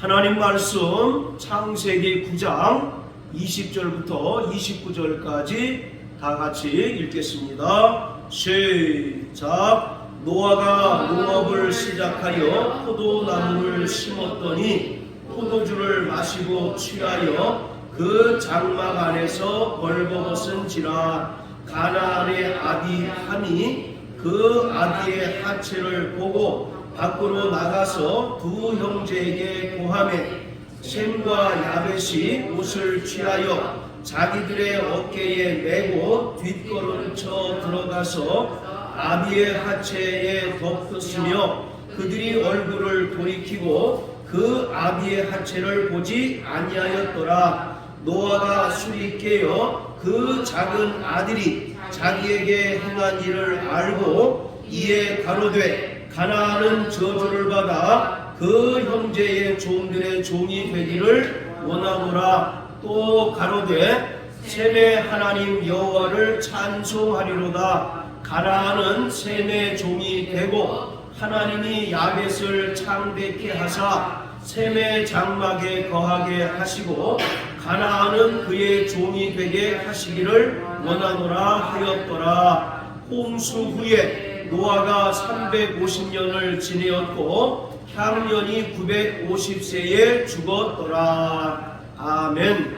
하나님 말씀 창세기 9장 20절부터 29절까지 다 같이 읽겠습니다. 시작. 노아가 농업을 시작하여 포도나무를 심었더니 포도주를 마시고 취하여 그 장막 안에서 벌거벗은지라. 가나안의 아비 함이 그 아비의 하체를 보고 밖으로 나가서 두 형제에게 고하매 셈과 야벳이 옷을 취하여 자기들의 어깨에 메고 뒷걸음쳐 들어가서 아비의 하체에 덮었으며 그들이 얼굴을 돌이키고 그 아비의 하체를 보지 아니하였더라. 노아가 술이 깨어 그 작은 아들이 자기에게 행한 일을 알고 이에 가로되 가나안은 저주를 받아 그 형제의 종들의 종이 되기를 원하노라. 또 가로되 셈의 하나님 여호와를 찬송하리로다. 가나안은 셈의 종이 되고 하나님이 야벳을 창대케 하사 셈의 장막에 거하게 하시고 가나안은 그의 종이 되게 하시기를 원하노라 하였더라. 홍수 후에 노아가 350년을 지내었고 향년이 950세에 죽었더라. 아멘.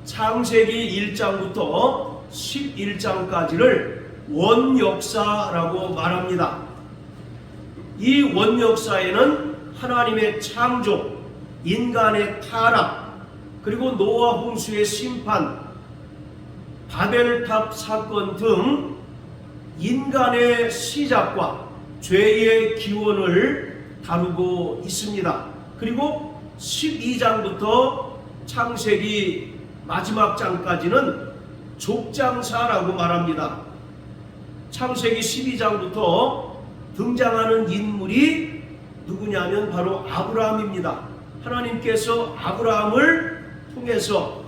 창세기 1장부터 11장까지를 원역사라고 말합니다. 이 원역사에는 하나님의 창조, 인간의 타락, 그리고 노아 홍수의 심판, 바벨탑 사건 등 인간의 시작과 죄의 기원을 다루고 있습니다. 그리고 12장부터 창세기 마지막 장까지는 족장사라고 말합니다. 창세기 12장부터 등장하는 인물이 누구냐면 바로 아브라함입니다. 하나님께서 아브라함을 통해서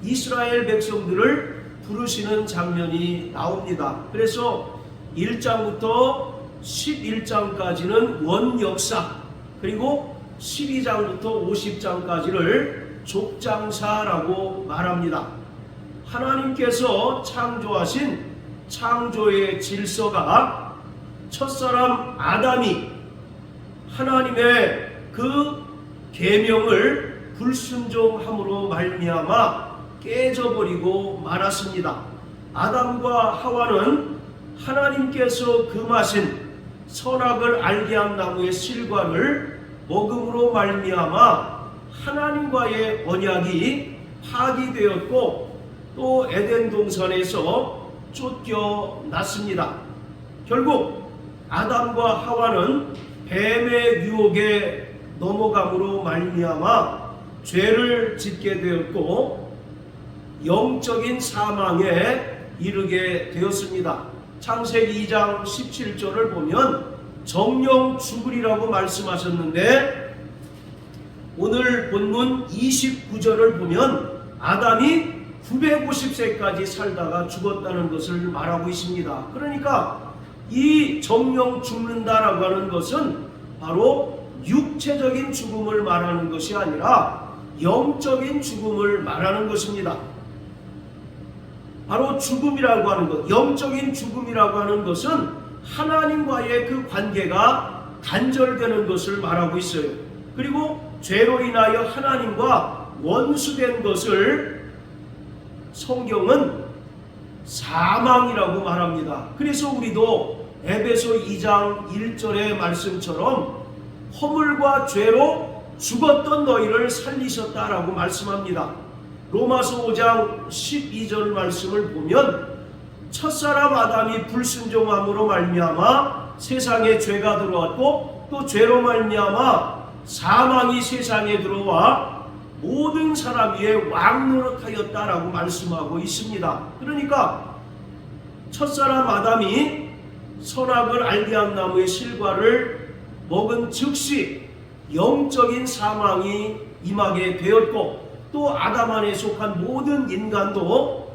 이스라엘 백성들을 부르시는 장면이 나옵니다. 그래서 1장부터 11장까지는 원역사, 그리고 12장부터 50장까지를 족장사라고 말합니다. 하나님께서 창조하신 창조의 질서가 첫사람 아담이 하나님의 그 계명을 불순종함으로 말미암아 깨져버리고 말았습니다. 아담과 하와는 하나님께서 금하신 선악을 알게 한 나무의 실과를 먹음으로 말미암아 하나님과의 언약이 파기되었고 또 에덴 동산에서 쫓겨났습니다. 결국 아담과 하와는 뱀의 유혹에 넘어감으로 말미암아 죄를 짓게 되었고 영적인 사망에 이르게 되었습니다. 창세기 2장 17절을 보면 정령 죽으리라고 말씀하셨는데 오늘 본문 29절을 보면 아담이 950세까지 살다가 죽었다는 것을 말하고 있습니다. 그러니까 이 정령 죽는다라고 하는 것은 바로 육체적인 죽음을 말하는 것이 아니라 영적인 죽음을 말하는 것입니다. 바로 죽음이라고 하는 것, 영적인 죽음이라고 하는 것은 하나님과의 그 관계가 단절되는 것을 말하고 있어요. 그리고 죄로 인하여 하나님과 원수된 것을 성경은 사망이라고 말합니다. 그래서 우리도 에베소 2장 1절의 말씀처럼 허물과 죄로 죽었던 너희를 살리셨다라고 말씀합니다. 로마서 5장 12절 말씀을 보면 첫사람 아담이 불순종함으로 말미암아 세상에 죄가 들어왔고 또 죄로 말미암아 사망이 세상에 들어와 모든 사람 위에 왕노릇하였다라고 말씀하고 있습니다. 그러니까 첫사람 아담이 선악을 알게 한 나무의 실과를 먹은 즉시 영적인 사망이 임하게 되었고 또 아담 안에 속한 모든 인간도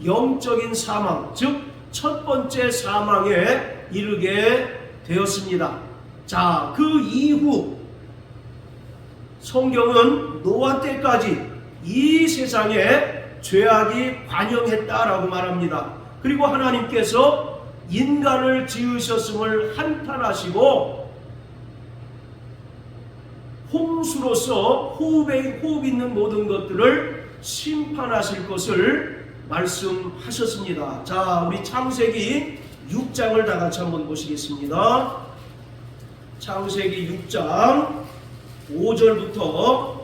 영적인 사망, 즉 첫 번째 사망에 이르게 되었습니다. 자, 그 이후 성경은 노아 때까지 이 세상에 죄악이 관영했다라고 말합니다. 그리고 하나님께서 인간을 지으셨음을 한탄하시고 홍수로서 호흡 있는 모든 것들을 심판하실 것을 말씀하셨습니다. 자, 우리 창세기 6장을 다 같이 한번 보시겠습니다. 창세기 6장 5절부터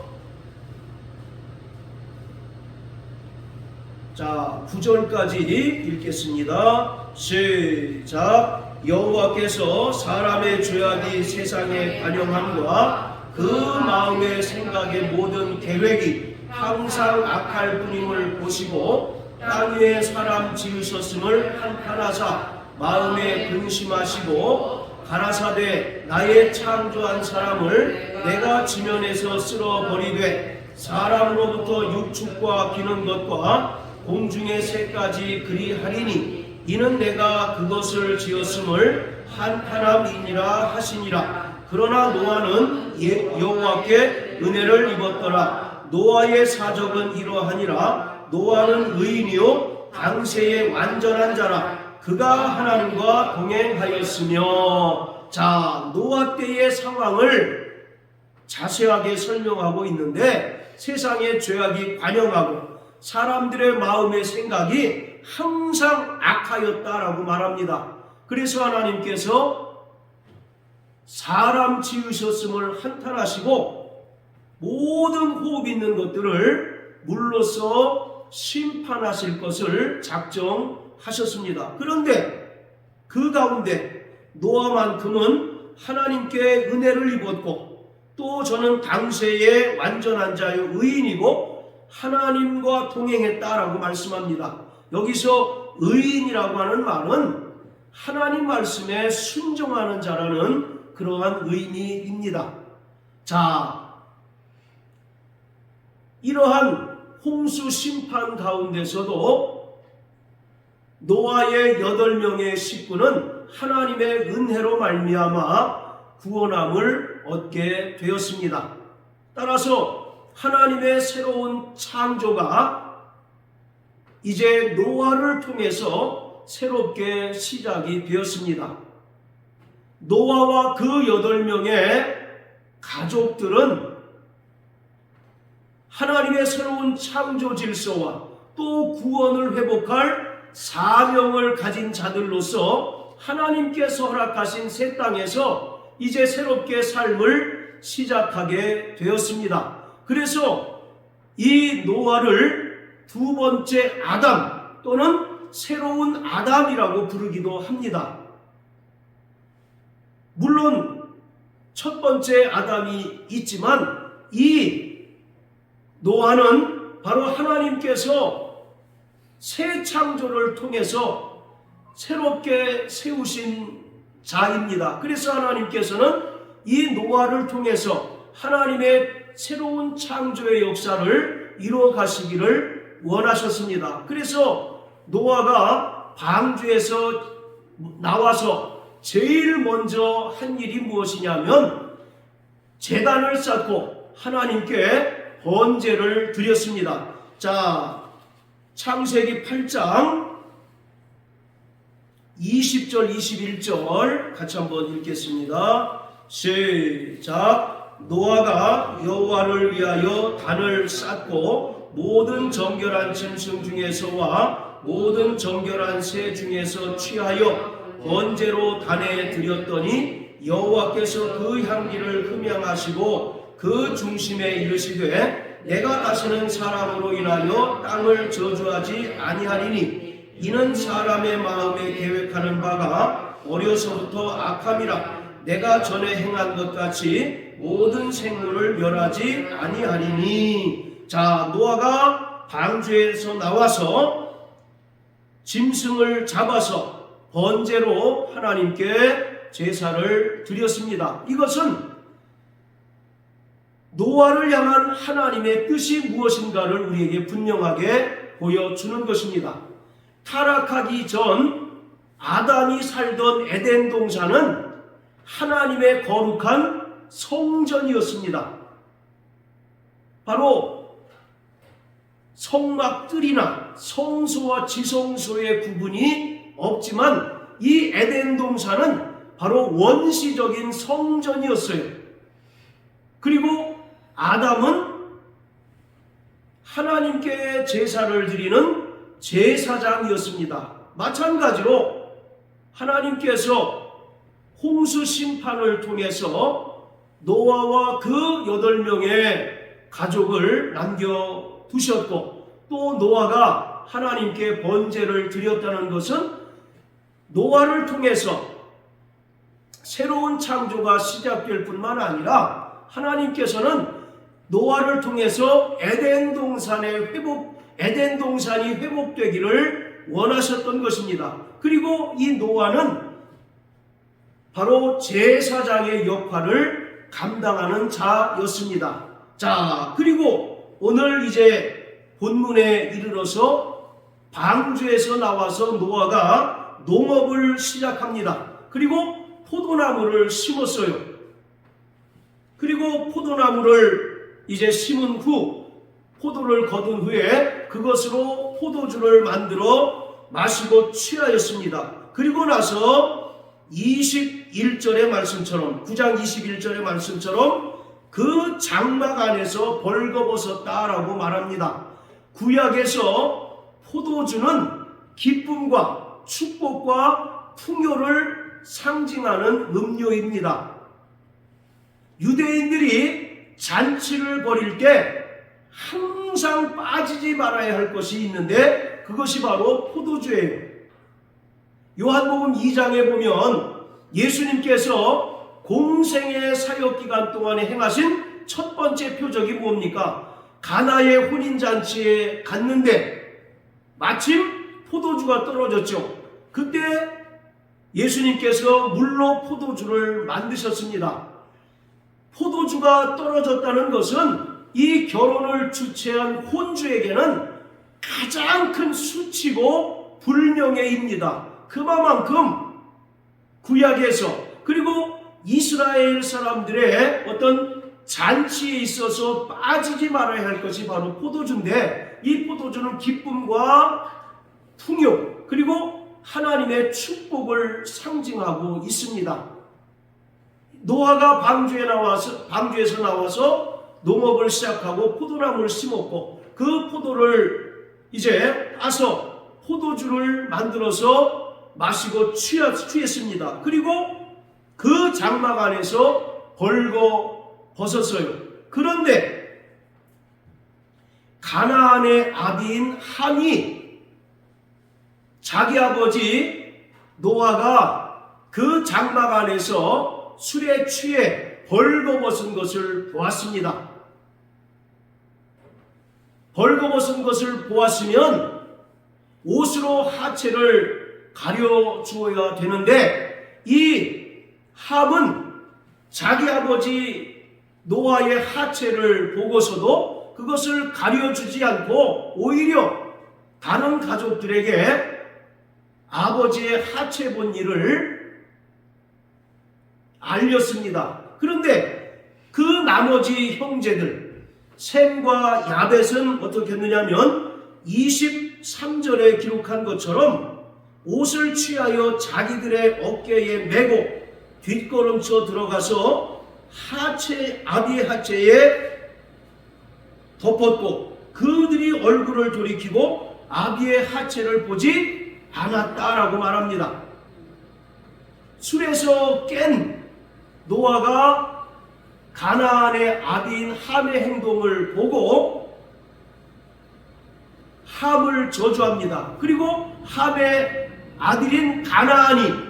9절까지 읽겠습니다. 시작. 여호와께서 사람의 죄악이 세상에 관영함과 그 마음의 생각의 모든 계획이 항상 악할 뿐임을 보시고 땅 위에 사람 지으셨음을 한탄하사 마음에 근심하시고 가라사대 나의 창조한 사람을 내가 지면에서 쓸어버리되 사람으로부터 육축과 기는 것과 공중의 새까지 그리하리니 이는 내가 그것을 지었음을 한탄함이니라 하시니라. 그러나 노아는 여호와께 은혜를 입었더라. 노아의 사적은 이러하니라. 노아는 의인이요 당세의 완전한 자라. 그가 하나님과 동행하였으며. 자, 노아 때의 상황을 자세하게 설명하고 있는데 세상의 죄악이 관영하고 사람들의 마음의 생각이 항상 악하였다라고 말합니다. 그래서 하나님께서 사람 지으셨음을 한탄하시고 모든 호흡 있는 것들을 물로써 심판하실 것을 작정하셨습니다. 그런데 그 가운데 노아만큼은 하나님께 은혜를 입었고 또 저는 당세의 완전한 자요 의인이고 하나님과 동행했다라고 말씀합니다. 여기서 의인이라고 하는 말은 하나님 말씀에 순종하는 자라는 그러한 의미입니다. 자, 이러한 홍수 심판 가운데서도 노아의 8명의 식구는 하나님의 은혜로 말미암아 구원함을 얻게 되었습니다. 따라서 하나님의 새로운 창조가 이제 노아를 통해서 새롭게 시작이 되었습니다. 노아와 그 8명의 가족들은 하나님의 새로운 창조 질서와 또 구원을 회복할 사명을 가진 자들로서 하나님께서 허락하신 새 땅에서 이제 새롭게 삶을 시작하게 되었습니다. 그래서 이 노아를 두 번째 아담 또는 새로운 아담이라고 부르기도 합니다. 물론 첫 번째 아담이 있지만 이 노아는 바로 하나님께서 새 창조를 통해서 새롭게 세우신 자입니다. 그래서 하나님께서는 이 노아를 통해서 하나님의 새로운 창조의 역사를 이루어 가시기를 원하셨습니다. 그래서 노아가 방주에서 나와서 제일 먼저 한 일이 무엇이냐면 제단을 쌓고 하나님께 번제를 드렸습니다. 자, 창세기 8장 20절 21절 같이 한번 읽겠습니다. 시작. 노아가 여호와를 위하여 단을 쌓고 모든 정결한 짐승 중에서와 모든 정결한 새 중에서 취하여 번제로 단에 드렸더니 여호와께서 그 향기를 흠양하시고 그 중심에 이르시되 내가 다시는 사람으로 인하여 땅을 저주하지 아니하리니 이는 사람의 마음에 계획하는 바가 어려서부터 악함이라. 내가 전에 행한 것 같이 모든 생물을 멸하지 아니하리니. 자, 노아가 방주에서 나와서 짐승을 잡아서 번제로 하나님께 제사를 드렸습니다. 이것은 노아를 향한 하나님의 뜻이 무엇인가를 우리에게 분명하게 보여주는 것입니다. 타락하기 전 아담이 살던 에덴 동산은 하나님의 거룩한 성전이었습니다. 바로 성막들이나 성소와 지성소의 구분이 없지만 이 에덴 동산은 바로 원시적인 성전이었어요. 그리고 아담은 하나님께 제사를 드리는 제사장이었습니다. 마찬가지로 하나님께서 홍수 심판을 통해서 노아와 그 8명의 가족을 남겨두셨고, 또 노아가 하나님께 번제를 드렸다는 것은 노아를 통해서 새로운 창조가 시작될 뿐만 아니라 하나님께서는 노아를 통해서 에덴 동산이 회복되기를 원하셨던 것입니다. 그리고 이 노아는 바로 제사장의 역할을 감당하는 자였습니다. 자, 그리고 오늘 이제 본문에 이르러서 방주에서 나와서 노아가 농업을 시작합니다. 그리고 포도나무를 심었어요. 그리고 포도나무를 이제 심은 후 포도를 거둔 후에 그것으로 포도주를 만들어 마시고 취하였습니다. 그리고 나서 21절의 말씀처럼, 9장 21절의 말씀처럼 그 장막 안에서 벌거벗었다라고 말합니다. 구약에서 포도주는 기쁨과 축복과 풍요를 상징하는 음료입니다. 유대인들이 잔치를 벌일 때 항상 빠지지 말아야 할 것이 있는데 그것이 바로 포도주예요. 요한복음 2장에 보면 예수님께서 공생의 사역기간 동안에 행하신 첫 번째 표적이 뭡니까? 가나의 혼인잔치에 갔는데 마침 포도주가 떨어졌죠. 그때 예수님께서 물로 포도주를 만드셨습니다. 포도주가 떨어졌다는 것은 이 결혼을 주최한 혼주에게는 가장 큰 수치고 불명예입니다. 그만큼 구약에서 그리고 이스라엘 사람들의 어떤 잔치에 있어서 빠지지 말아야 할 것이 바로 포도주인데, 이 포도주는 기쁨과 풍요 그리고 하나님의 축복을 상징하고 있습니다. 노아가 방주에서 나와서 농업을 시작하고 포도나무를 심었고, 그 포도를 이제 따서 포도주를 만들어서 마시고 취했습니다. 그리고 그 장막 안에서 벌거벗었어요. 그런데 가나안의 아비인 함이 자기 아버지 노아가 그 장막 안에서 술에 취해 벌거벗은 것을 보았습니다. 벌거벗은 것을 보았으면 옷으로 하체를 가려주어야 되는데, 이 함은 자기 아버지 노아의 하체를 보고서도 그것을 가려주지 않고 오히려 다른 가족들에게 아버지의 하체 본 일을 알렸습니다. 그런데 그 나머지 형제들 셈과 야벳은 어떻게 했느냐면 23절에 기록한 것처럼 옷을 취하여 자기들의 어깨에 메고 뒷걸음쳐 들어가서 아비의 하체에 덮었고, 그들이 얼굴을 돌이키고 아비의 하체를 보지 않았다라고 말합니다. 술에서 깬 노아가 가나안의 아비인 함의 행동을 보고 함을 저주합니다. 그리고 함의 아들인 가나안이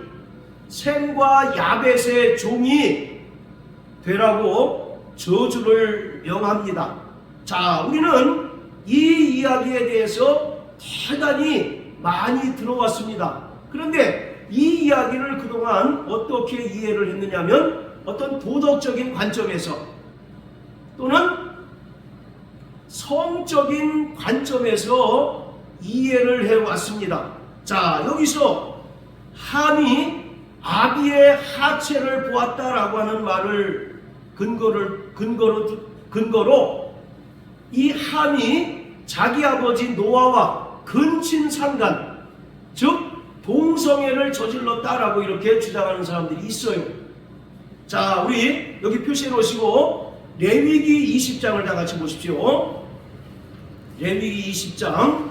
셈과 야벳의 종이 되라고 저주를 명합니다. 자, 우리는 이 이야기에 대해서 대단히 많이 들어왔습니다. 그런데 이 이야기를 그동안 어떻게 이해를 했느냐면 어떤 도덕적인 관점에서 또는 성적인 관점에서 이해를 해왔습니다. 자, 여기서 함이 아비의 하체를 보았다라고 하는 말을 근거로 이 함이 자기 아버지 노아와 근친 상간, 즉 동성애를 저질렀다라고 이렇게 주장하는 사람들이 있어요. 자, 우리 여기 표시해 놓으시고 레위기 20장을 다 같이 보십시오. 레위기 20장.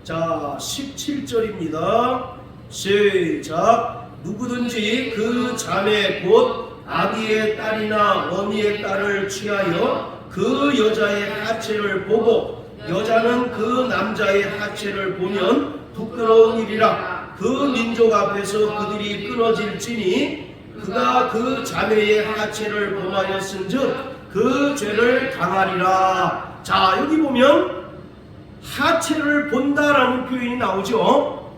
자, 17절입니다. 시작. 누구든지 그 자매 곧 아비의 딸이나 어미의 딸을 취하여 그 여자의 하체를 보고 여자는 그 남자의 하체를 보면 부끄러운 일이라. 그 민족 앞에서 그들이 끊어질지니 그가 그 자매의 하체를 범하였은즉 그 죄를 당하리라. 자, 여기 보면 하체를 본다라는 표현이 나오죠.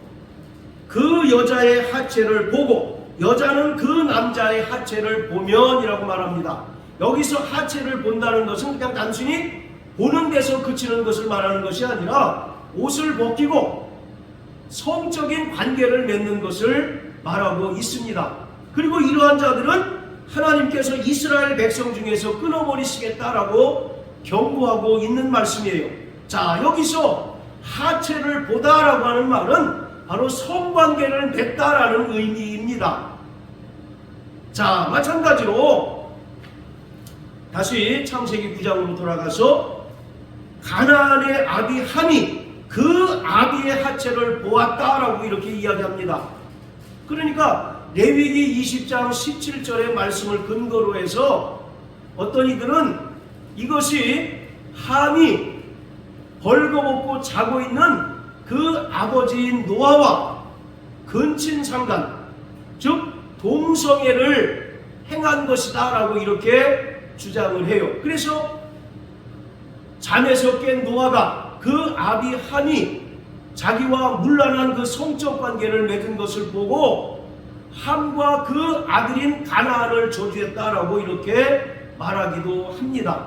그 여자의 하체를 보고 여자는 그 남자의 하체를 보면이라고 말합니다. 여기서 하체를 본다는 것은 그냥 단순히 보는 데서 그치는 것을 말하는 것이 아니라 옷을 벗기고 성적인 관계를 맺는 것을 말하고 있습니다. 그리고 이러한 자들은 하나님께서 이스라엘 백성 중에서 끊어버리시겠다라고 경고하고 있는 말씀이에요. 자, 여기서 하체를 보다라고 하는 말은 바로 성관계를 맺다라는 의미입니다. 자, 마찬가지로 다시 창세기 9장으로 돌아가서 가나안의 아비 함이 그 아비의 하체를 보았다라고 이렇게 이야기합니다. 그러니까 레위기 20장 17절의 말씀을 근거로 해서 어떤 이들은 이것이 함이 벌거벗고 자고 있는 그 아버지인 노아와 근친 상간, 즉 동성애를 행한 것이다 라고 이렇게 주장을 해요. 그래서 잠에서 깬 노아가 그 아비 함이 자기와 문란한 그 성적 관계를 맺은 것을 보고 함과 그 아들인 가나안을 저주했다라고 이렇게 말하기도 합니다.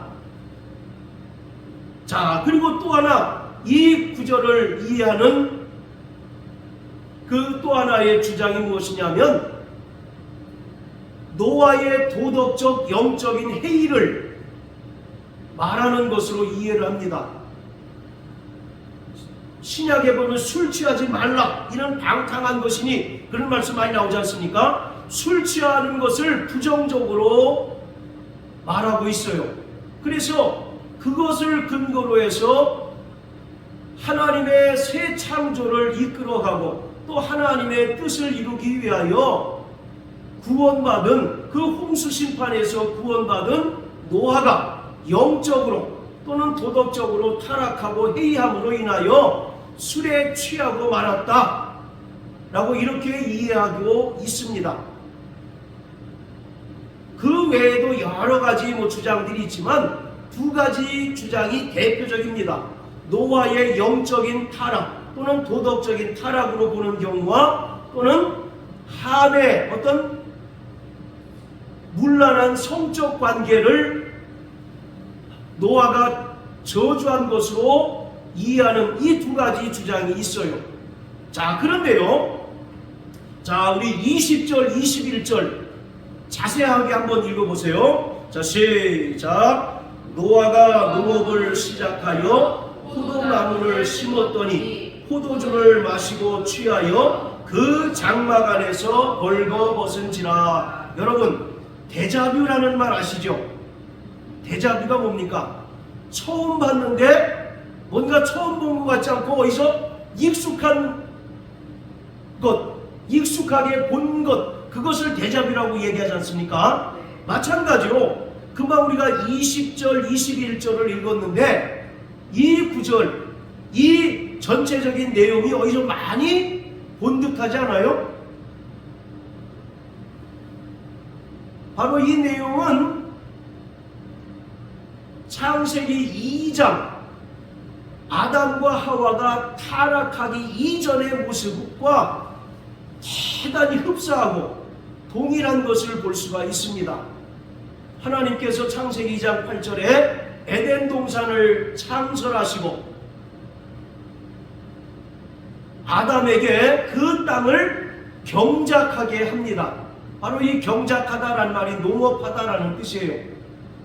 자, 그리고 또 하나 이 구절을 이해하는 그 또 하나의 주장이 무엇이냐면 노아의 도덕적 영적인 해이를 말하는 것으로 이해를 합니다. 신약에 보면 술 취하지 말라 이런 방탕한 것이니 그런 말씀 많이 나오지 않습니까? 술 취하는 것을 부정적으로 말하고 있어요. 그래서 그것을 근거로 해서 하나님의 새 창조를 이끌어가고 또 하나님의 뜻을 이루기 위하여 구원받은 그 홍수 심판에서 구원받은 노아가 영적으로 또는 도덕적으로 타락하고 해이함으로 인하여 술에 취하고 말았다 라고 이렇게 이해하고 있습니다. 그 외에도 여러 가지 주장들이 있지만 두 가지 주장이 대표적입니다. 노아의 영적인 타락 또는 도덕적인 타락으로 보는 경우와 또는 함의 어떤 문란한 성적 관계를 노아가 저주한 것으로 이해하는 이 두 가지 주장이 있어요. 자, 그런데요. 자, 우리 20절, 21절 자세하게 한번 읽어보세요. 자, 시작. 노아가 농업을 시작하여 포도나무를 심었더니 포도주를 마시고 취하여 그 장막 안에서 벌거벗은지라. 여러분, 데자뷰라는 말 아시죠? 데자뷰가 뭡니까? 처음 봤는데 뭔가 처음 본 것 같지 않고 어디서 익숙한 것, 익숙하게 본 것, 그것을 데자뷰라고 얘기하지 않습니까? 마찬가지로 금방 우리가 20절, 21절을 읽었는데 이 구절, 이 전체적인 내용이 어디서 많이 본 듯하지 않아요? 바로 이 내용은 창세기 2장 아담과 하와가 타락하기 이전의 모습과 대단히 흡사하고 동일한 것을 볼 수가 있습니다. 하나님께서 창세기 2장 8절에 에덴 동산을 창설하시고 아담에게 그 땅을 경작하게 합니다. 바로 이 경작하다라는 말이 농업하다라는 뜻이에요.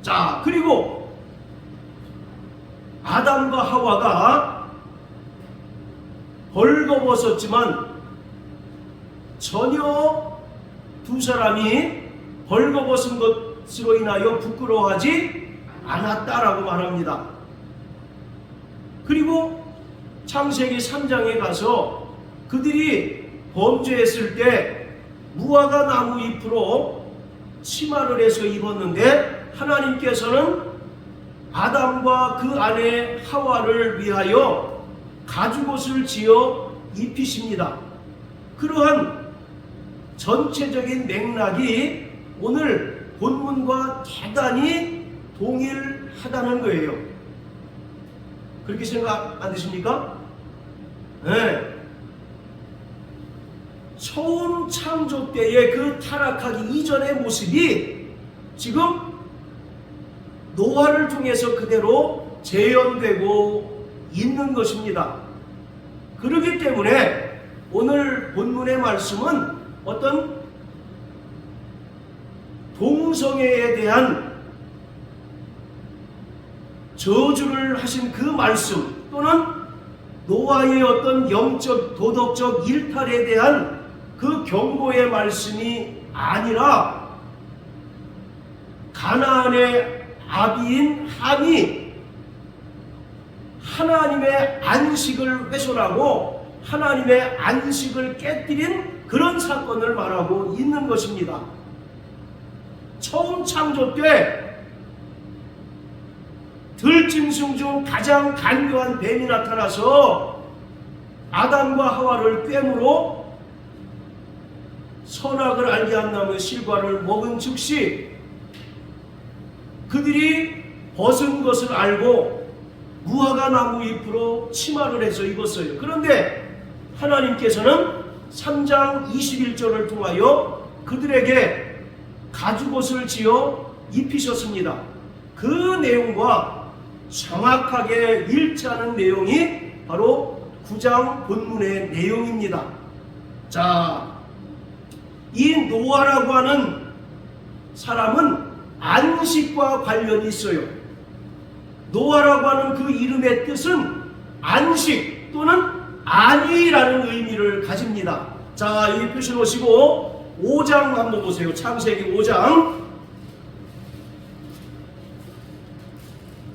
자, 그리고 아담과 하와가 벌거벗었지만 전혀 두 사람이 벌거벗은 것으로 인하여 부끄러워하지 않았다라고 말합니다. 그리고 창세기 3장에 가서 그들이 범죄했을 때 무화과 나무 잎으로 치마를 해서 입었는데 하나님께서는 아담과 그 아내 하와를 위하여 가죽옷을 지어 입히십니다. 그러한 전체적인 맥락이 오늘 본문과 대단히 동일하다는 거예요. 그렇게 생각 안 드십니까? 네. 처음 창조 때의 그 타락하기 이전의 모습이 지금 노아를 통해서 그대로 재현되고 있는 것입니다. 그렇기 때문에 오늘 본문의 말씀은 어떤 동성애에 대한 저주를 하신 그 말씀 또는 노아의 어떤 영적 도덕적 일탈에 대한 그 경고의 말씀이 아니라 가나안의 아비인 함이 하나님의 안식을 훼손하고 하나님의 안식을 깨뜨린 그런 사건을 말하고 있는 것입니다. 처음 창조 때 들짐승 중 가장 간교한 뱀이 나타나서 아담과 하와를 꿰물어 선악을 알게 한 나무의 실과를 먹은 즉시 그들이 벗은 것을 알고 무화과 나무 잎으로 치마를 해서 입었어요. 그런데 하나님께서는 3장 21절을 통하여 그들에게 가죽옷을 지어 입히셨습니다. 그 내용과 정확하게 일치하는 내용이 바로 9장 본문의 내용입니다. 자, 이 노아라고 하는 사람은 안식과 관련이 있어요. 노아라고 하는 그 이름의 뜻은 안식 또는 안위라는 의미를 가집니다. 자, 여기 표시 놓으시고 5장 한번 보세요. 창세기 5장.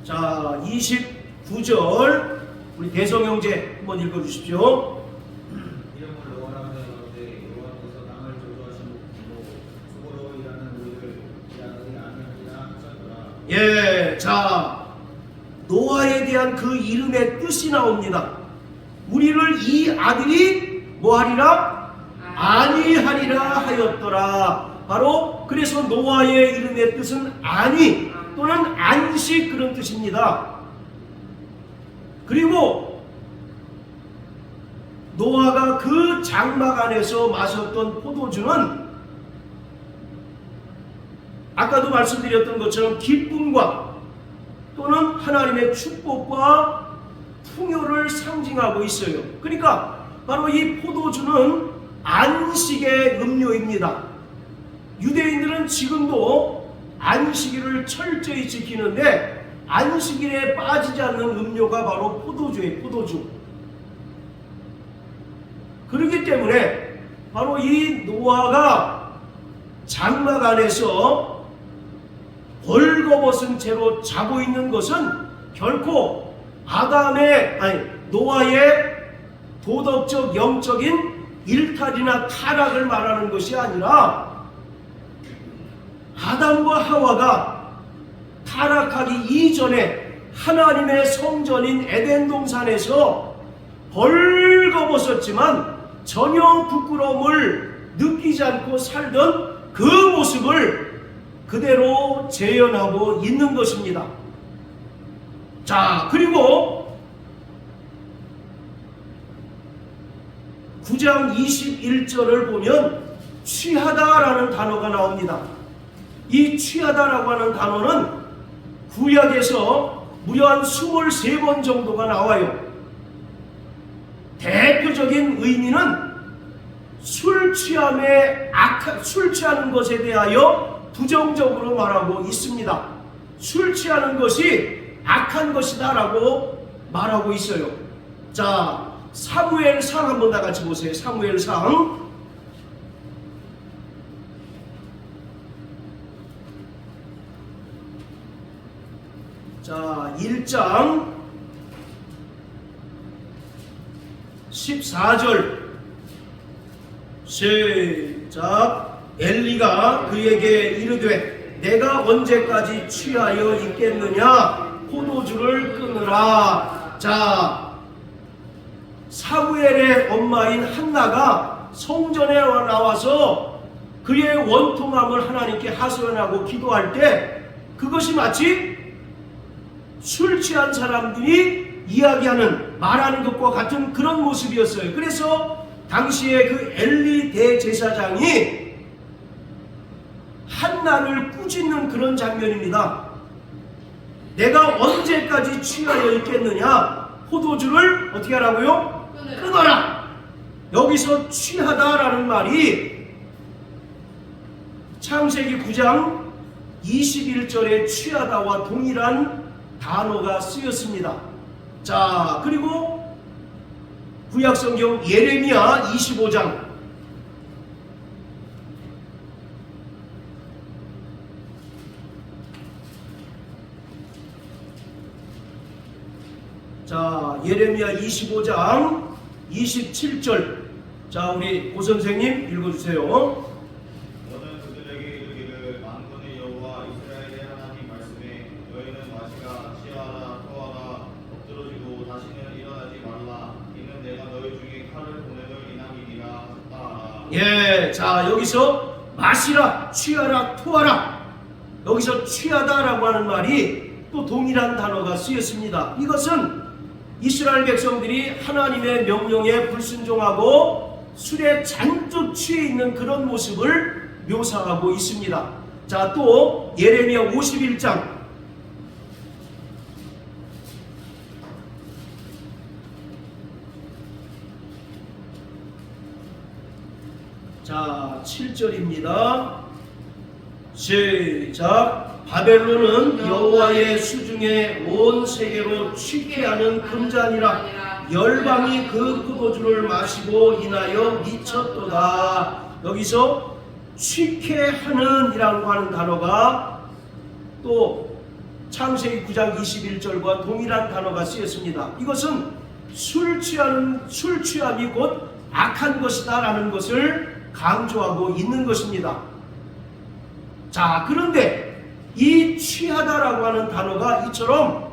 자, 29절 우리 대성 형제 한번 읽어주십시오. 이름을 노아라 하였는데 여호와께서 땅을 저주하시고 수고로 일하는 우리를 일하지 아니하리라 하셨더라. 예, 자, 노아에 대한 그 이름의 뜻이 나옵니다. 우리를 이 아들이 뭐하리라? 안위하리라 하였더라. 바로 그래서 노아의 이름의 뜻은 안위 또는 안식 그런 뜻입니다. 그리고 노아가 그 장막 안에서 마셨던 포도주는 아까도 말씀드렸던 것처럼 기쁨과 또는 하나님의 축복과 풍요를 상징하고 있어요. 그러니까 바로 이 포도주는 안식의 음료입니다. 유대인들은 지금도 안식일을 철저히 지키는데 안식일에 빠지지 않는 음료가 바로 포도주예요. 포도주. 그렇기 때문에 바로 이 노아가 장막 안에서 벌거벗은 채로 자고 있는 것은 결코 노아의 도덕적 영적인 일탈이나 타락을 말하는 것이 아니라 아담과 하와가 타락하기 이전에 하나님의 성전인 에덴 동산에서 벌거벗었지만 전혀 부끄러움을 느끼지 않고 살던 그 모습을 그대로 재현하고 있는 것입니다. 자, 그리고 9장 21절을 보면 취하다라는 단어가 나옵니다. 이 취하다라고 하는 단어는 구약에서 무려 한 23번 정도가 나와요. 대표적인 의미는 술 취하는 것에 대하여 부정적으로 말하고 있습니다. 술 취하는 것이 악한 것이다 라고 말하고 있어요. 자, 사무엘상 한번 다 같이 보세요. 사무엘상 자, 1장 14절 시작. 엘리가 그에게 이르되 내가 언제까지 취하여 있겠느냐 포도주를 끊으라. 자, 사무엘의 엄마인 한나가 성전에 나와서 그의 원통함을 하나님께 하소연하고 기도할 때 그것이 마치 술 취한 사람들이 이야기하는 말하는 것과 같은 그런 모습이었어요. 그래서 당시에 그 엘리 대제사장이 한나를 꾸짖는 그런 장면입니다. 내가 언제까지 취하여 있겠느냐 포도주를 어떻게 하라고요? 끊어라. 여기서 취하다라는 말이 창세기 9장 21절에 취하다와 동일한 단어가 쓰였습니다. 자, 그리고 구약성경 예레미야 25장 자, 예레미야 25장 27절. 자, 우리 고 선생님 읽어주세요. 너는 그들에게 이르기를 만군의 여호와 이스라엘의 하나님 말씀에 너희는 마시라 취하라 토하라 엎드러지고 다시는 일어나지 말라 이는 내가 너희 중에 칼을 보내는 이남이니라 하셨다 하라. 예, 자, 여기서 마시라 취하라 토하라, 여기서 취하다라고 하는 말이 또 동일한 단어가 쓰였습니다. 이것은 이스라엘 백성들이 하나님의 명령에 불순종하고 술에 잔뜩 취해 있는 그런 모습을 묘사하고 있습니다. 자, 또 예레미야 51장 자, 7절입니다. 시작. 바벨론은 여호와의 수중에 온 세계로 취케 하는 금잔이라 열방이 그 포도주를 마시고 인하여 미쳤도다. 여기서 취케 하는 이라고 하는 단어가 또 창세기 9장 21절과 동일한 단어가 쓰였습니다. 이것은 술 취함이 곧 악한 것이다 라는 것을 강조하고 있는 것입니다. 자, 그런데 이 취하다라고 하는 단어가 이처럼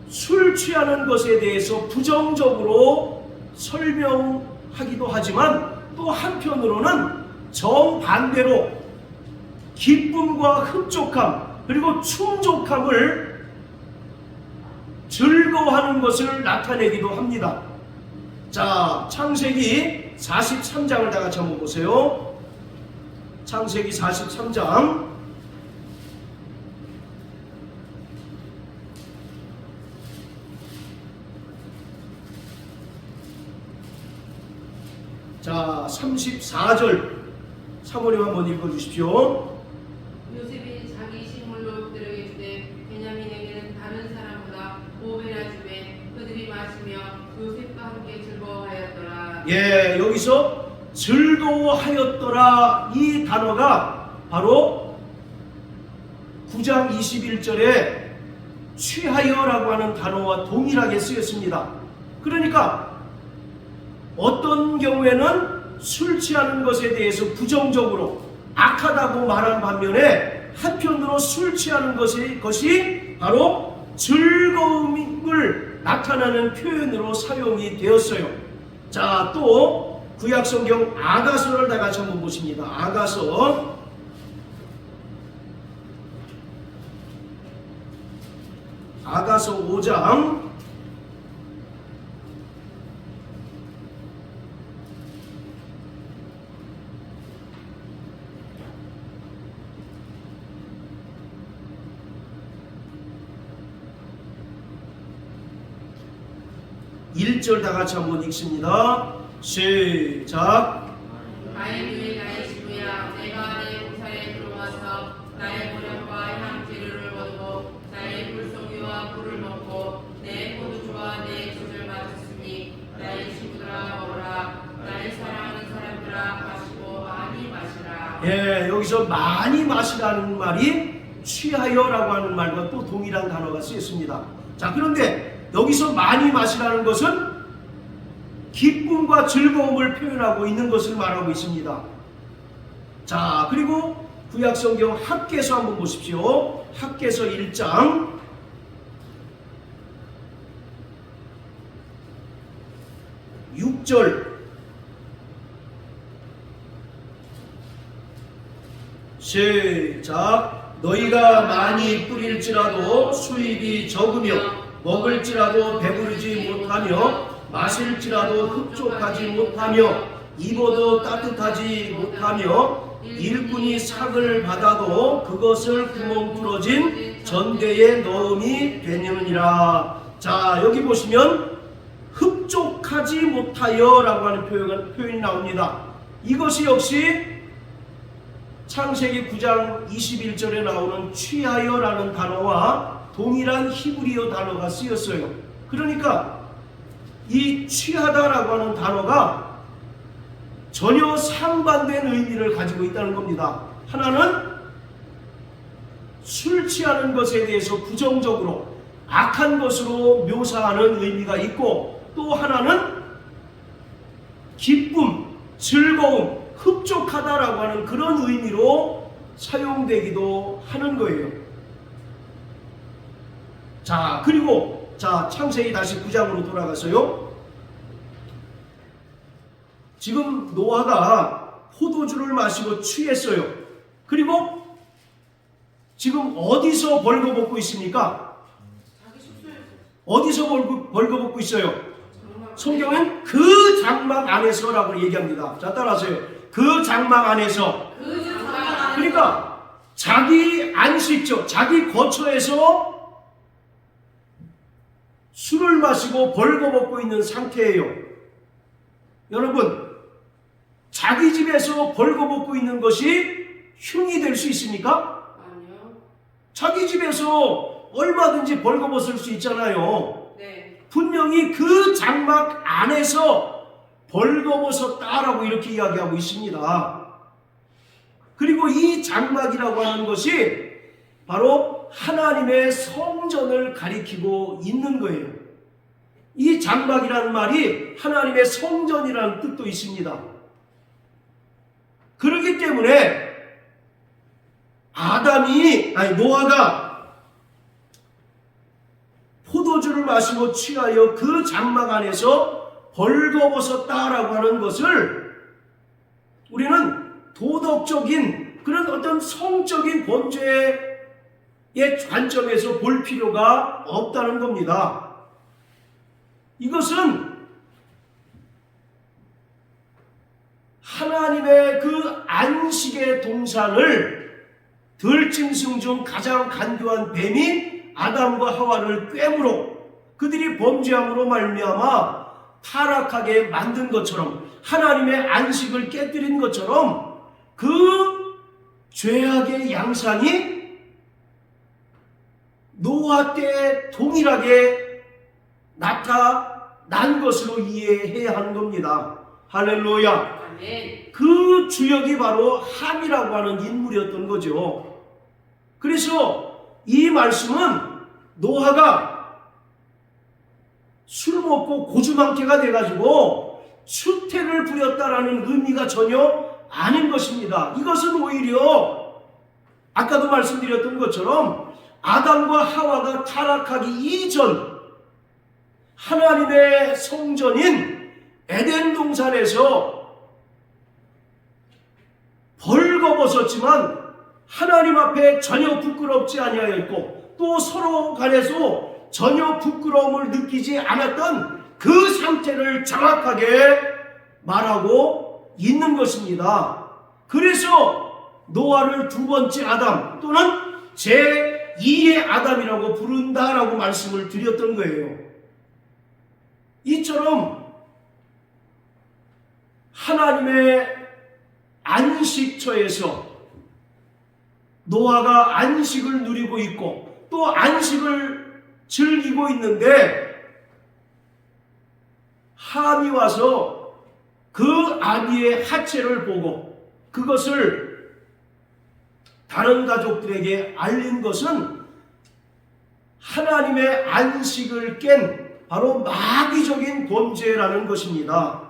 술 취하는 것에 대해서 부정적으로 설명하기도 하지만 또 한편으로는 정반대로 기쁨과 흡족함 그리고 충족함을 즐거워하는 것을 나타내기도 합니다. 자, 창세기 43장을 다 같이 한번 보세요. 창세기 43장 자, 34절 사모님 한번 읽어주십시오. 요셉이 자기 식물로 그들에게 주되 베냐민에게는 다른 사람보다 5배나 주매 그들이 마시며 요셉과 함께 즐거워하였더라. 예, 여기서 즐거워하였더라 이 단어가 바로 9장 21절에 취하여라고 하는 단어와 동일하게 쓰였습니다. 그러니까 어떤 경우에는 술 취하는 것에 대해서 부정적으로 악하다고 말한 반면에 한편으로 술 취하는 것이 바로 즐거움을 나타나는 표현으로 사용이 되었어요. 자, 또 구약성경 아가서를 다 같이 한번 보십니다. 아가서 5장 1절 다 같이 한번 읽습니다. 시작. 나의 주의 나의 지부야 내가 내 공사에 들어와서 나의 모략과 향재료를 거두고 나의 불송이와 꿀을 먹고 내 포도주와 내 젖을 마셨으니 나의 친구들아 먹으라 나의 사랑하는 사람들아 마시고 많이 마시라. 예, 여기서 많이 마시라는 말이 취하여라고 하는 말과 또 동일한 단어가 쓰였습니다. 자, 그런데 여기서 많이 마시라는 것은 기쁨과 즐거움을 표현하고 있는 것을 말하고 있습니다. 자, 그리고 구약성경 학개서 한번 보십시오. 학개서 1장 6절 시작. 너희가 많이 뿌릴지라도 수입이 적으며 먹을지라도 배부르지 못하며 마실지라도 흡족하지 못하며 입어도 따뜻하지 못하며 일꾼이 삭을 받아도 그것을 구멍 뚫어진 전대에 넣음이 되느니라. 자, 여기 보시면 흡족하지 못하여 라고 하는 표현이 나옵니다. 이것이 역시 창세기 9장 21절에 나오는 취하여라는 단어와 동일한 히브리어 단어가 쓰였어요. 그러니까 이 취하다라고 하는 단어가 전혀 상반된 의미를 가지고 있다는 겁니다. 하나는 술 취하는 것에 대해서 부정적으로 악한 것으로 묘사하는 의미가 있고, 또 하나는 기쁨, 즐거움, 흡족하다라고 하는 그런 의미로 사용되기도 하는 거예요. 자, 그리고 창세기 다시 9장으로 돌아가서요. 지금 노아가 포도주를 마시고 취했어요. 그리고 지금 어디서 벌거벗고 있습니까? 자기 숙소에서 어디서 벌거벗고 있어요? 성경은 그 장막 안에서라고 얘기합니다. 자, 따라하세요. 그 장막 안에서. 그러니까 자기 안식처, 자기 거처에서 술을 마시고 벌거벗고 있는 상태예요. 여러분, 자기 집에서 벌거벗고 있는 것이 흉이 될 수 있습니까? 아니요. 자기 집에서 얼마든지 벌거벗을 수 있잖아요. 네. 분명히 그 장막 안에서 벌거벗었다라고 이렇게 이야기하고 있습니다. 그리고 이 장막이라고 하는 것이 바로 하나님의 성전을 가리키고 있는 거예요. 이 장막이라는 말이 하나님의 성전이라는 뜻도 있습니다. 그렇기 때문에 노아가 포도주를 마시고 취하여 그 장막 안에서 벌거벗었다라고 하는 것을 우리는 도덕적인 그런 어떤 성적인 범죄의 관점에서 볼 필요가 없다는 겁니다. 이것은 하나님의 그 안식의 동산을 들짐승 중 가장 간교한 뱀이 아담과 하와를 꿰물어 그들이 범죄함으로 말미암아 타락하게 만든 것처럼, 하나님의 안식을 깨뜨린 것처럼 그 죄악의 양상이 노아 때 동일하게 나타난 것으로 이해해야 하는 겁니다. 할렐루야. 아멘. 그 주역이 바로 함이라고 하는 인물이었던 거죠. 그래서 이 말씀은 노아가 술 먹고 고주망태가 돼가지고 추태를 부렸다라는 의미가 전혀 아닌 것입니다. 이것은 오히려 아까도 말씀드렸던 것처럼 아담과 하와가 타락하기 이전 하나님의 성전인 에덴 동산에서 벌거벗었지만 하나님 앞에 전혀 부끄럽지 아니하였고, 또 서로 간에서 전혀 부끄러움을 느끼지 않았던 그 상태를 정확하게 말하고 있는 것입니다. 그래서 노아를 두 번째 아담 또는 제2의 아담이라고 부른다라고 말씀을 드렸던 거예요. 이처럼 하나님의 안식처에서 노아가 안식을 누리고 있고 또 안식을 즐기고 있는데 함이 와서 그 아기의 하체를 보고 그것을 다른 가족들에게 알린 것은 하나님의 안식을 깬 바로 마귀적인 범죄라는 것입니다.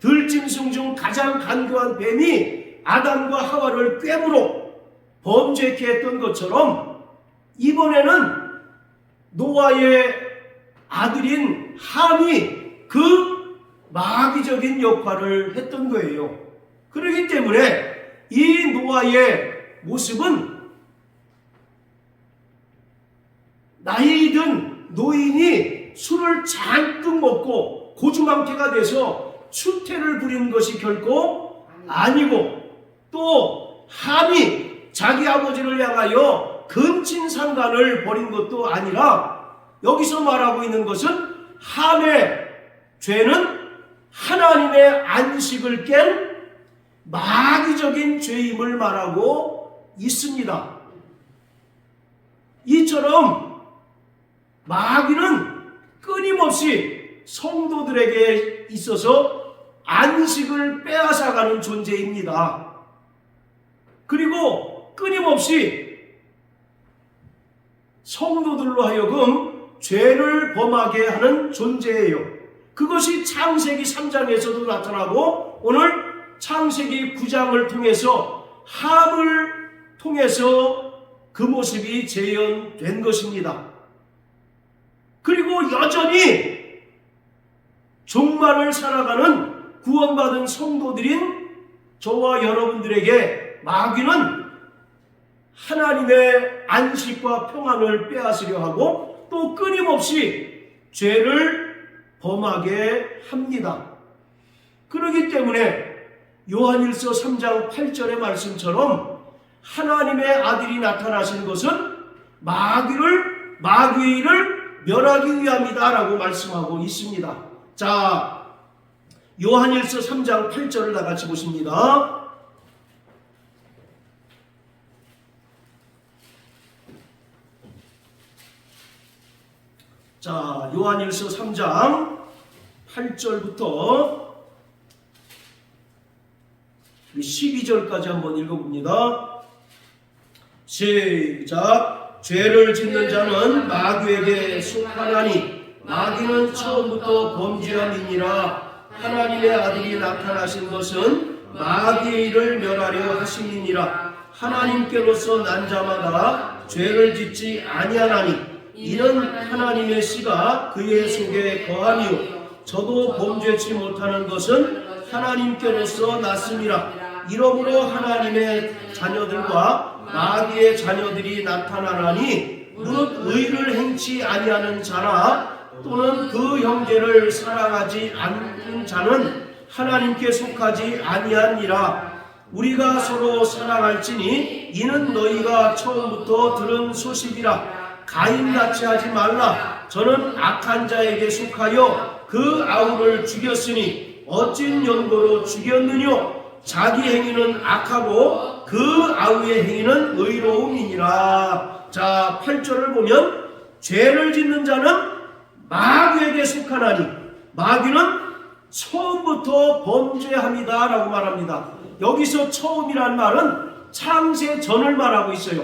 들짐승 중 가장 간교한 뱀이 아담과 하와를 꿰물어 범죄케 했던 것처럼 이번에는 노아의 아들인 함이 그 마귀적인 역할을 했던 거예요. 그렇기 때문에 이 노아의 모습은 나이 든 노인이 술을 잔뜩 먹고 고주망태가 돼서 추태를 부리는 것이 결코 아니고 또 함이 자기 아버지를 향하여 근친상간을 벌인 것도 아니라 여기서 말하고 있는 것은 함의 죄는 하나님의 안식을 깬 마귀적인 죄임을 말하고 있습니다. 이처럼 마귀는 끊임없이 성도들에게 있어서 안식을 빼앗아가는 존재입니다. 그리고 끊임없이 성도들로 하여금 죄를 범하게 하는 존재예요. 그것이 창세기 3장에서도 나타나고 오늘 창세기 9장을 통해서 함을 통해서 그 모습이 재현된 것입니다. 그리고 여전히 종말을 살아가는 구원받은 성도들인 저와 여러분들에게 마귀는 하나님의 안식과 평안을 빼앗으려 하고 또 끊임없이 죄를 범하게 합니다. 그렇기 때문에 요한일서 3장 8절의 말씀처럼 하나님의 아들이 나타나신 것은 마귀를 멸하기 위함이다 라고 말씀하고 있습니다. 자, 요한일서 3장 8절을 다 같이 보십니다. 자, 요한일서 3장 8절부터 12절까지 한번 읽어봅니다. 시작. 죄를 짓는 자는 마귀에게 속하나니 마귀는 처음부터 범죄함이니라. 하나님의 아들이 나타나신 것은 마귀의 일을 멸하려 하심이니라. 하나님께로서 난 자마다 죄를 짓지 아니하나니 이는 하나님의 씨가 그의 속에 거함이요 저도 범죄치 못하는 것은 하나님께로서 났음이라. 이러므로 하나님의 자녀들과 마귀의 자녀들이 나타나나니 무릇 의를 행치 아니하는 자나 또는 그 형제를 사랑하지 않는 자는 하나님께 속하지 아니하니라. 우리가 서로 사랑할지니 이는 너희가 처음부터 들은 소식이라. 가인같이 하지 말라. 저는 악한 자에게 속하여 그 아우를 죽였으니 어찐 연고로 죽였느뇨. 자기 행위는 악하고 그 아우의 행위는 의로움이니라. 자, 8절을 보면 죄를 짓는 자는 마귀에게 속하나니 마귀는 처음부터 범죄함이다 라고 말합니다. 여기서 처음이란 말은 창세 전을 말하고 있어요.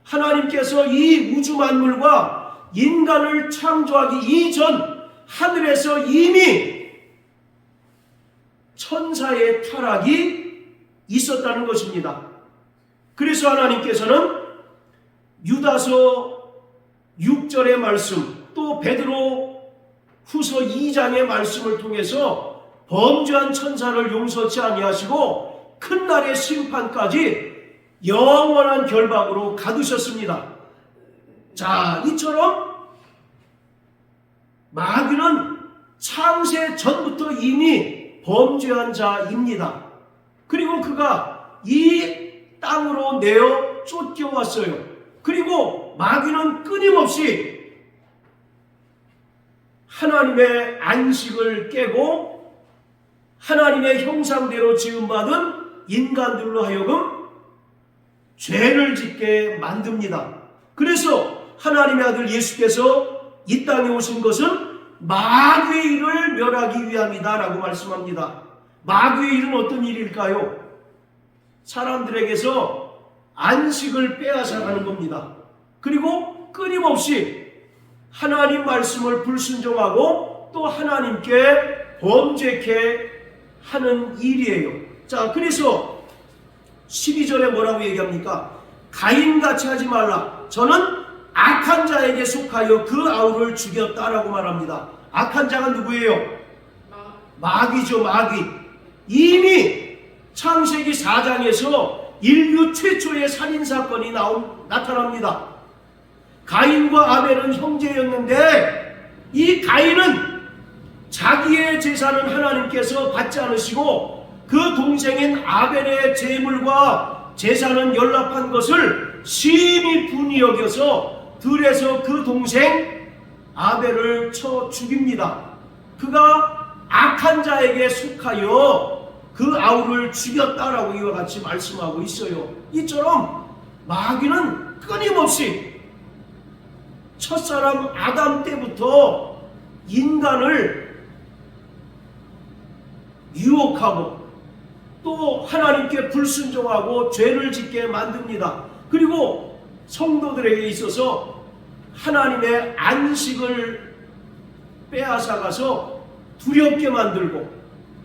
하나님께서 이 우주 만물과 인간을 창조하기 이전 하늘에서 이미 천사의 타락이 있었다는 것입니다. 그래서 하나님께서는 유다서 6절의 말씀 또 베드로 후서 2장의 말씀을 통해서 범죄한 천사를 용서치 아니하시고 큰 날의 심판까지 영원한 결박으로 가두셨습니다. 자, 이처럼 마귀는 창세 전부터 이미 범죄한 자입니다. 그리고 그가 이 땅으로 내어 쫓겨왔어요. 그리고 마귀는 끊임없이 하나님의 안식을 깨고 하나님의 형상대로 지음받은 인간들로 하여금 죄를 짓게 만듭니다. 그래서 하나님의 아들 예수께서 이 땅에 오신 것은 마귀의 일을 멸하기 위함이다 라고 말씀합니다. 마귀의 일은 어떤 일일까요? 사람들에게서 안식을 빼앗아가는 겁니다. 그리고 끊임없이 하나님 말씀을 불순종하고 또 하나님께 범죄케 하는 일이에요. 자, 그래서 12절에 뭐라고 얘기합니까? 가인같이 하지 말라. 저는 악한 자에게 속하여 그 아우를 죽였다라고 말합니다. 악한 자가 누구예요? 마귀죠, 마귀. 이미 창세기 4장에서 인류 최초의 살인사건이 나타납니다. 가인과 아벨은 형제였는데 이 가인은 자기의 재산은 하나님께서 받지 않으시고 그 동생인 아벨의 재물과 재산은 연락한 것을 심히 분이 여겨서 들에서 그 동생 아벨을 쳐 죽입니다. 그가 악한 자에게 속하여 그 아우를 죽였다라고 이와 같이 말씀하고 있어요. 이처럼 마귀는 끊임없이 첫사람 아담 때부터 인간을 유혹하고 또 하나님께 불순종하고 죄를 짓게 만듭니다. 그리고 성도들에게 있어서 하나님의 안식을 빼앗아가서 두렵게 만들고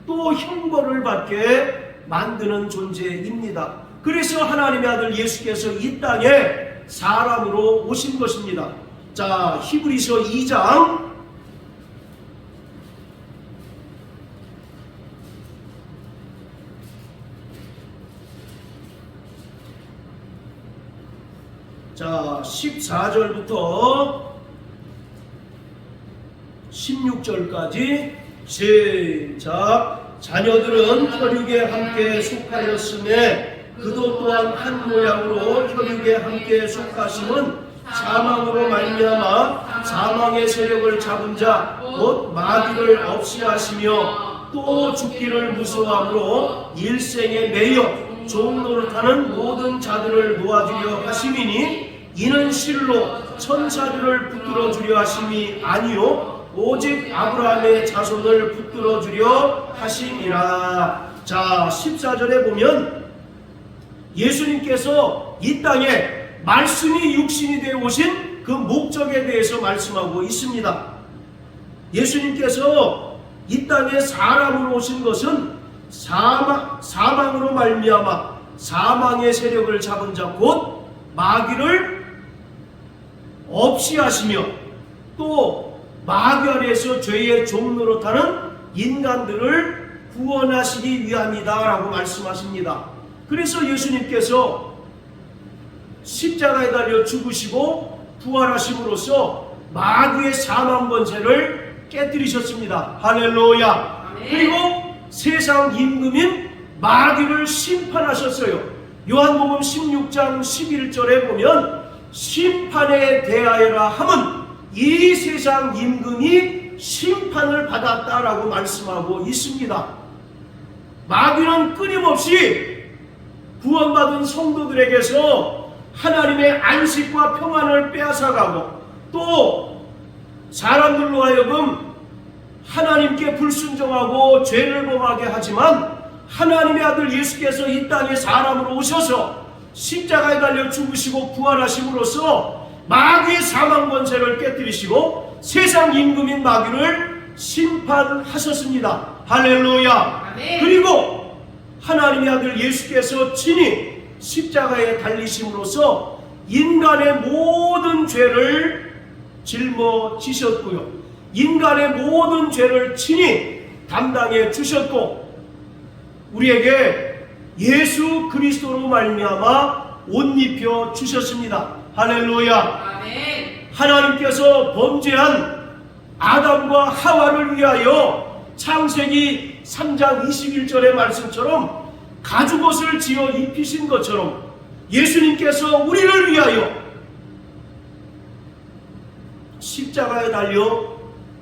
또 형벌을 받게 만드는 존재입니다. 그래서 하나님의 아들 예수께서 이 땅에 사람으로 오신 것입니다. 자, 히브리서 2장 자 14절부터 16절까지 시작. 자녀들은 혈육에 함께 속하였음에 그도 또한 한 모양으로 혈육에 함께 속하심은 사망으로 말미암아 사망의 세력을 잡은 자 곧 마귀를 없이 하시며 또 죽기를 무서워함으로 일생에 매여 종 노릇하는 모든 자들을 놓아주려 하심이니 이는 실로 천사들을 붙들어 주려 하심이 아니요 오직 아브라함의 자손을 붙들어 주려 하심이라. 자, 14절에 보면 예수님께서 이 땅에 말씀이 육신이 되어 오신 그 목적에 대해서 말씀하고 있습니다. 예수님께서 이 땅에 사람으로 오신 것은 사망으로 말미암아 사망의 세력을 잡은 자 곧 마귀를 없이 하시며 또 마귀 아래에서 죄의 종 노릇하는 인간들을 구원하시기 위함이다 라고 말씀하십니다. 그래서 예수님께서 십자가에 달려 죽으시고 부활하심으로써 마귀의 사망 권세를 깨뜨리셨습니다. 할렐루야. 아멘. 그리고 세상 임금인 마귀를 심판하셨어요. 요한복음 16장 11절에 보면 심판에 대하여라 함은 이 세상 임금이 심판을 받았다라고 말씀하고 있습니다. 마귀는 끊임없이 구원받은 성도들에게서 하나님의 안식과 평안을 빼앗아가고 또 사람들로 하여금 하나님께 불순종하고 죄를 범하게 하지만 하나님의 아들 예수께서 이 땅에 사람으로 오셔서 십자가에 달려 죽으시고 부활하심으로써 마귀의 사망 권세를 깨뜨리시고 세상 임금인 마귀를 심판하셨습니다. 할렐루야. 아멘. 그리고 하나님의 아들 예수께서 친히 십자가에 달리심으로써 인간의 모든 죄를 짊어지셨고요. 인간의 모든 죄를 친히 담당해 주셨고 우리에게 예수 그리스도로 말미암아 옷 입혀 주셨습니다. 할렐루야. 아멘. 하나님께서 범죄한 아담과 하와를 위하여 창세기 3장 21절의 말씀처럼 가죽옷을 지어 입히신 것처럼 예수님께서 우리를 위하여 십자가에 달려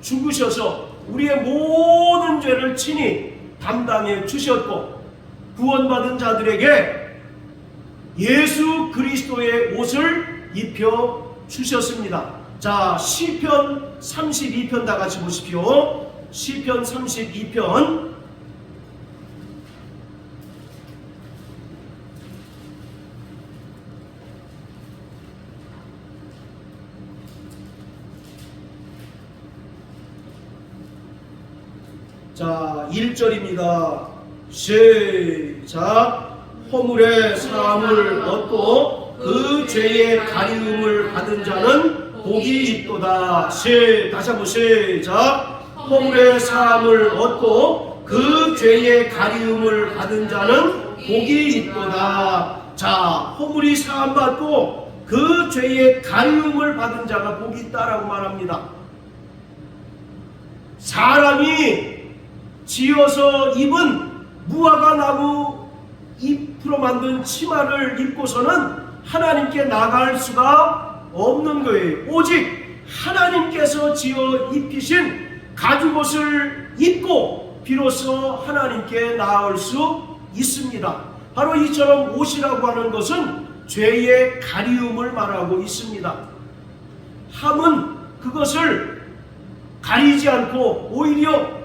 죽으셔서 우리의 모든 죄를 친히 담당해 주셨고, 구원받은 자들에게 예수 그리스도의 옷을 입혀 주셨습니다. 자, 시편 32편 다 같이 보십시오. 시편 32편. 자, 1절입니다. 시작. 허물의 사함을 얻고 그 죄의 가리움을 받은 자는 복이 있도다. 다시 한번 시작. 허물의 사함을 얻고 그 죄의 가리움을 받은 자는 복이 있도다. 자, 허물이 사함받고 그 죄의 가리움을 받은 자가 복이 있다라고 말합니다. 사람이 지어서 입은 무화과 나무 잎으로 만든 치마를 입고서는 하나님께 나갈 수가 없는 거예요. 오직 하나님께서 지어 입히신 가죽옷을 입고 비로소 하나님께 나아올 수 있습니다. 바로 이처럼 옷이라고 하는 것은 죄의 가리움을 말하고 있습니다. 함은 그것을 가리지 않고 오히려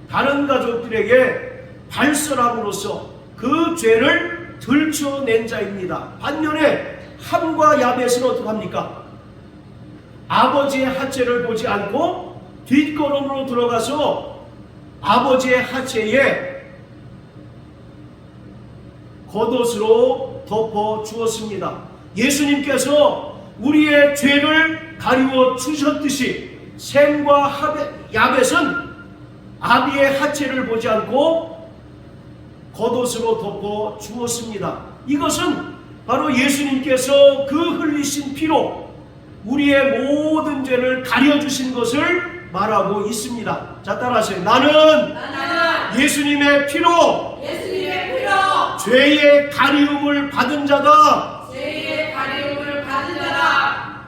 다른 가족들에게 발설함으로써 그 죄를 들춰낸 자입니다. 반면에 함과 야벳은 어떻게 합니까? 아버지의 하체를 보지 않고 뒷걸음으로 들어가서 아버지의 하체에 겉옷으로 덮어 주었습니다. 예수님께서 우리의 죄를 가리워 주셨듯이 셈과 야벳은 아비의 하체를 보지 않고 겉옷으로 덮어 주었습니다. 이것은 바로 예수님께서 그 흘리신 피로 우리의 모든 죄를 가려주신 것을 말하고 있습니다. 자, 따라하세요. 나는 예수님의 피로 죄의 가리움을 받은 자다.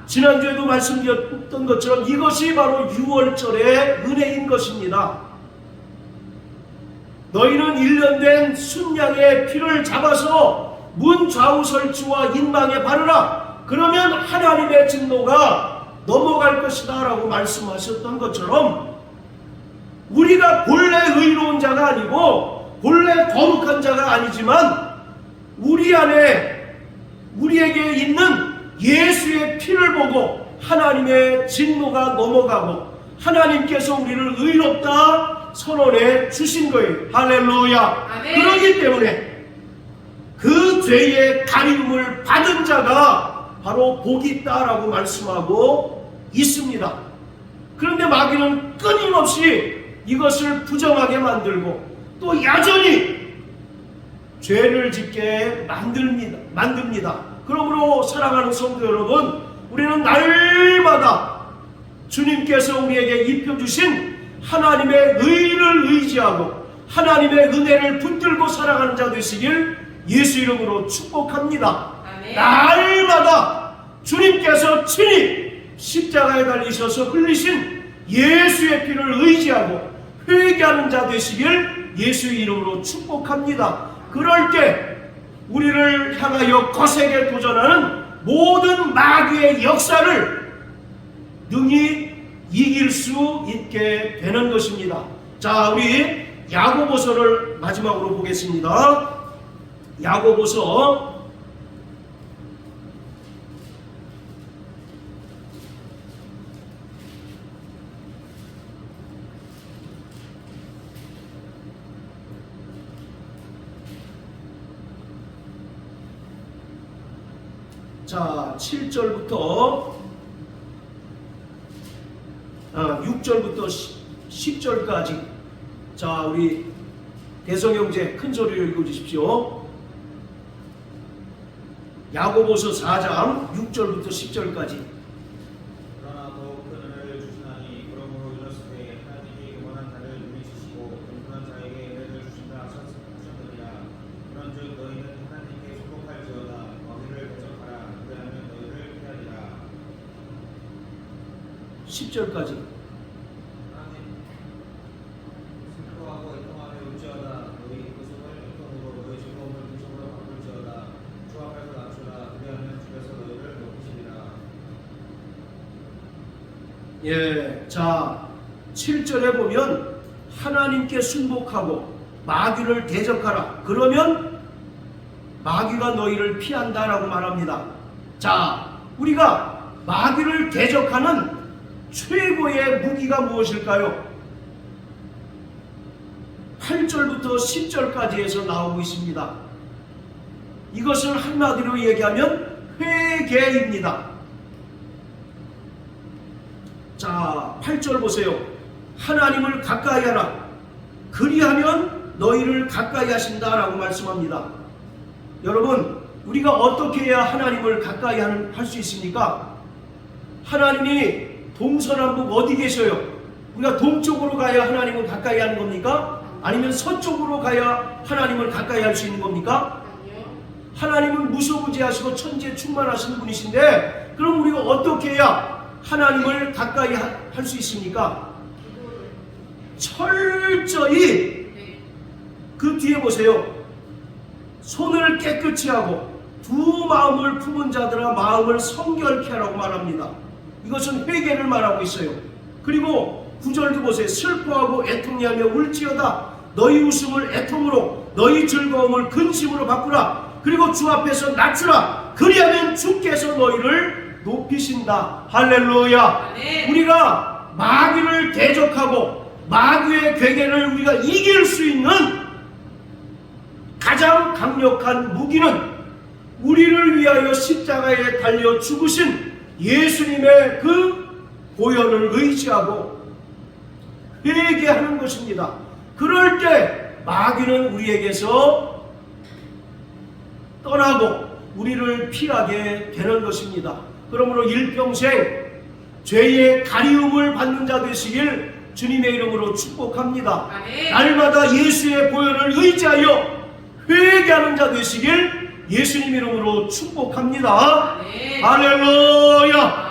지난주에도 말씀드렸던 것처럼 이것이 바로 6월절의 은혜인 것입니다. 너희는 1년 된 순양의 피를 잡아서 문 좌우 설치와 인방에 바르라. 그러면 하나님의 진노가 넘어갈 것이다 라고 말씀하셨던 것처럼 우리가 본래 의로운 자가 아니고 본래 거룩한 자가 아니지만 우리 안에 우리에게 있는 예수의 피를 보고 하나님의 진노가 넘어가고 하나님께서 우리를 의롭다 선언해 주신 거예요. 할렐루야. 아멘. 그렇기 때문에 그 죄의 가리움을 받은 자가 바로 복이 있다라고 말씀하고 있습니다. 그런데 마귀는 끊임없이 이것을 부정하게 만들고 또 여전히 죄를 짓게 만듭니다. 그러므로 사랑하는 성도 여러분, 우리는 날마다 주님께서 우리에게 입혀주신 하나님의 의를 의지하고 하나님의 은혜를 붙들고 살아가는 자 되시길 예수 이름으로 축복합니다. 아멘. 날마다 주님께서 친히 십자가에 달리셔서 흘리신 예수의 피를 의지하고 회개하는 자 되시길 예수 이름으로 축복합니다. 그럴 때 우리를 향하여 거세게 도전하는 모든 마귀의 역사를 능히 이길 수 있게 되는 것입니다. 자, 우리 야고보서를 마지막으로 보겠습니다. 야고보서 자, 7절부터 6절부터 10절까지. 자, 우리 대성형제 큰 소리로 읽어주십시오. 야고보서 4장 6절부터 10절까지. 그러나 더욱 큰 은혜를 주시나니 그러므로 이르시되 하나님이 원한 자를 누리시고 경건한 자에게 은혜를 주신다 하셨느니라. 그런즉 너희는 하나님께 속복할지어다. 왕위를 대적하라. 그리하면 너희를 피하리라. 10절까지. 예, 자 7절에 보면 하나님께 순복하고 마귀를 대적하라. 그러면 마귀가 너희를 피한다라고 말합니다. 자, 우리가 마귀를 대적하는 최고의 무기가 무엇일까요? 8절부터 10절까지에서 나오고 있습니다. 이것은 한마디로 얘기하면 회개입니다. 자, 8절 보세요. 하나님을 가까이 하라. 그리하면 너희를 가까이 하신다라고 말씀합니다. 여러분, 우리가 어떻게 해야 하나님을 가까이 할 수 있습니까? 하나님이 동서남북 어디 계셔요? 우리가 동쪽으로 가야 하나님을 가까이 하는 겁니까? 아니면 서쪽으로 가야 하나님을 가까이 할 수 있는 겁니까? 하나님은 무소부지하시고 천지에 충만하신 분이신데, 그럼 우리가 어떻게 해야 하나님을 가까이 할 수 있습니까? 철저히 그 뒤에 보세요. 손을 깨끗이 하고 두 마음을 품은 자들아 마음을 성결케 하라고 말합니다. 이것은 회개를 말하고 있어요. 그리고 9절도 보세요. 슬퍼하고 애통하며 울지어다. 너희 웃음을 애통으로 너희 즐거움을 근심으로 바꾸라. 그리고 주 앞에서 낮추라. 그리하면 주께서 너희를 높이신다. 할렐루야. 아멘. 우리가 마귀를 대적하고 마귀의 괴계를 우리가 이길 수 있는 가장 강력한 무기는 우리를 위하여 십자가에 달려 죽으신 예수님의 그 보혈을 의지하고 회개하는 것입니다. 그럴 때 마귀는 우리에게서 떠나고 우리를 피하게 되는 것입니다. 그러므로 일평생 죄의 가리움을 받는 자 되시길 주님의 이름으로 축복합니다. 아멘. 날마다 예수의 보혈을 의지하여 회개하는 자 되시길 예수님 이름으로 축복합니다. 아멘. 할렐루야.